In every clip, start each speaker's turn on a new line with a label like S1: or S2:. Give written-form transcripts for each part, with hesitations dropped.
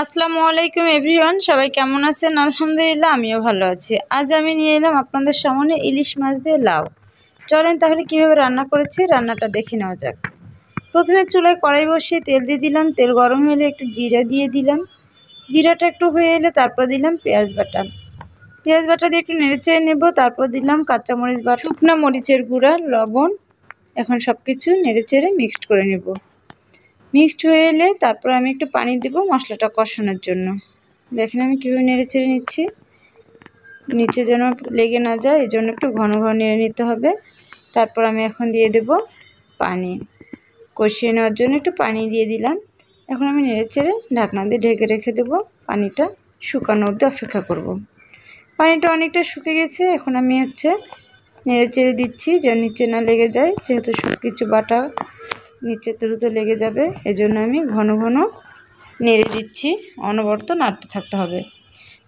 S1: আসসালামু আলাইকুম এভরিওয়ান, সবাই কেমন আছেন? আলহামদুলিল্লাহ, আমিও ভালো আছি। আজ আমি নিয়ে এলাম আপনাদের সামনে ইলিশ মাছ দিয়ে লাউ। চলেন তাহলে কীভাবে রান্না করেছি রান্নাটা দেখে নেওয়া যাক। প্রথমে চুলায় কড়াই বসিয়ে তেল দিয়ে দিলাম। তেল গরম হলে একটু জিরা দিয়ে দিলাম। জিরাটা একটু হয়ে এলে তারপর দিলাম পেঁয়াজ বাটা। পেঁয়াজ বাটা দিয়ে একটু নেড়েচেড়ে নেব। তারপর দিলাম কাঁচামরিচ বাটা, শুকনো মরিচের গুঁড়া, লবণ। এখন সব কিছু নেড়েচেড়ে মিক্সড করে নেব। মিক্সড হয়ে এলে তারপর আমি একটু পানি দেব মশলাটা কষানোর জন্য। দেখেন আমি কীভাবে নেড়ে চেড়ে নিচ্ছি, নিচে যেন লেগে না যায়, এই জন্য একটু ঘন ঘন নেড়ে নিতে হবে। তারপর আমি এখন দিয়ে দেব পানি। কষিয়ে নেওয়ার জন্য একটু পানি দিয়ে দিলাম। এখন আমি নেড়ে চেড়ে ঢাকনা দিয়ে ঢেকে রেখে দেব। পানিটা শুকানো অবধি অপেক্ষা করব। পানিটা অনেকটা শুকে গেছে। এখন আমি নেড়ে চেড়ে দিচ্ছি যেন নিচে না লেগে যায়, যেহেতু সব কিছু বাটা নিচে দ্রুত লেগে যাবে, এজন্য আমি ঘন ঘন নেড়ে দিচ্ছি, অনবরত নাড়তে থাকতে হবে।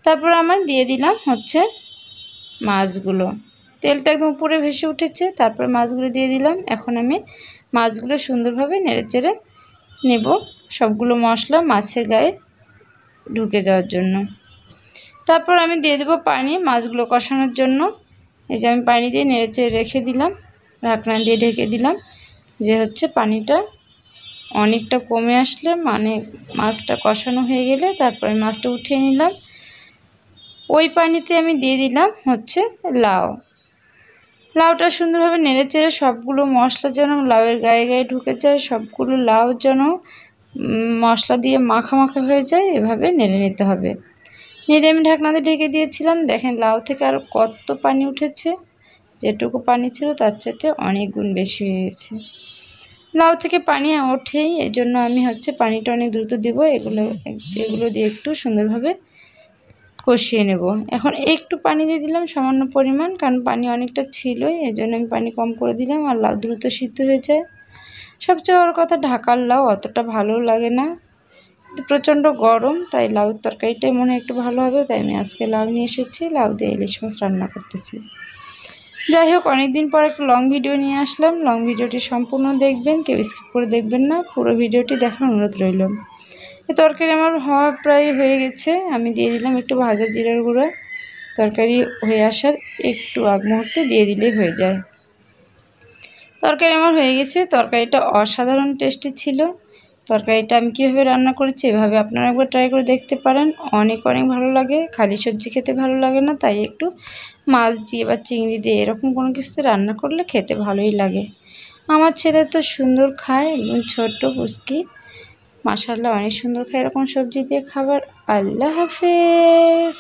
S1: তারপর আমার দিয়ে দিলাম মাছগুলো। তেলটা একদম উপরে ভেসে উঠেছে, তারপর মাছগুলো দিয়ে দিলাম। এখন আমি মাছগুলো সুন্দরভাবে নেড়ে চেড়ে নেব, সবগুলো মশলা মাছের গায়ে ঢুকে যাওয়ার জন্য। তারপর আমি দিয়ে দেবো পানি মাছগুলো কষানোর জন্য। এই যে আমি পানি দিয়ে নেড়ে চেড়ে রেখে দিলাম, ঢাকনা দিয়ে ঢেকে দিলাম। যে পানিটা অনেকটা কমে আসলে, মানে মাছটা কষানো হয়ে গেলে তারপরে মাছটা উঠিয়ে নিলাম। ওই পানিতে আমি দিয়ে দিলাম লাউটা সুন্দরভাবে নেড়ে চেড়ে সবগুলো মশলা যেন লাউয়ের গায়ে গায়ে ঢুকে যায়, সবগুলো লাউ যেন মশলা দিয়ে মাখা মাখা হয়ে যায়, এভাবে নেড়ে নিতে হবে। নেড়ে আমি ঢাকনা দিয়ে ঢেকে দিয়েছিলাম। দেখেন লাউ থেকে আরও কত পানি উঠেছে, যেটুকু পানি ছিল তার চাইতে অনেক গুণ বেশি হয়ে গেছে। লাউ থেকে পানি ওঠেই, এই জন্য আমি পানিটা অনেক দ্রুত দিব। এগুলো দিয়ে একটু সুন্দরভাবে কষিয়ে নেব। এখন একটু পানি দিয়ে দিলাম সামান্য পরিমাণ, কারণ পানি অনেকটা ছিলই, এই জন্য আমি পানি কম করে দিলাম। আর লাউ দ্রুত সিদ্ধ হয়ে যায়। সবচেয়ে বড় কথা, ঢাকার লাউ অতটা ভালো লাগে না, প্রচণ্ড গরম, তাই লাউর তরকারিটাই মনে হয় একটু ভালো হবে। তাই আমি আজকে লাউ নিয়ে এসেছি, লাউ দিয়ে ইলিশ মাছ রান্না করতেছি। যাই হোক, অনেকদিন পর একটা লং ভিডিও নিয়ে আসলাম। লং ভিডিওটি সম্পূর্ণ দেখবেন, কেউ স্কিপ করে দেখবেন না, পুরো ভিডিওটি দেখার অনুরোধ রইল। এই তরকারি আমার হওয়া প্রায় হয়ে গেছে। আমি দিয়ে দিলাম একটু ভাজা জিরার গুঁড়া। তরকারি হয়ে আসার একটু আগ মুহূর্তে দিয়ে দিলেই হয়ে যায়। তরকারি আমার হয়ে গেছে। তরকারিটা অসাধারণ টেস্টি ছিল। তরকারিটা আমি কীভাবে রান্না করেছি এভাবে আপনারা একবার ট্রাই করে দেখতে পারেন, অনেক ভালো লাগে। খালি সবজি খেতে ভালো লাগে না, তাই একটু মাছ দিয়ে বা চিংড়ি দিয়ে এরকম কোনো কিছু রান্না করলে খেতে ভালোই লাগে। আমার ছেলে তো সুন্দর খায়, একদম ছোট্ট পুচকি, মাশাআল্লাহ অনেক সুন্দর খায় এরকম সবজি দিয়ে খাবার। আল্লাহ হাফেজ।